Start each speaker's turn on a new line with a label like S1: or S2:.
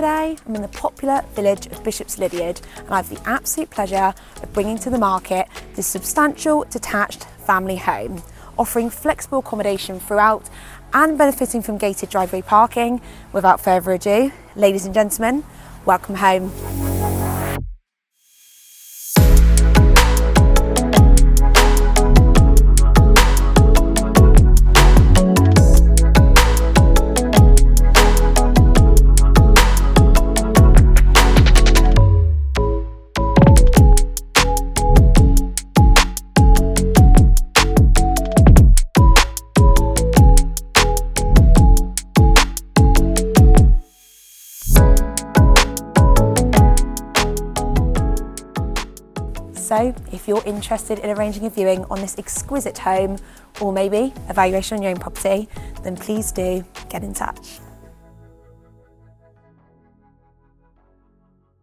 S1: Today, I'm in the popular village of Bishop's Lydeard and I have the absolute pleasure of bringing to the market this substantial detached family home, offering flexible accommodation throughout and benefiting from gated driveway parking. Without further ado, ladies and gentlemen, welcome home. So if you're interested in arranging a viewing on this exquisite home, or maybe a valuation on your own property, then please do get in touch.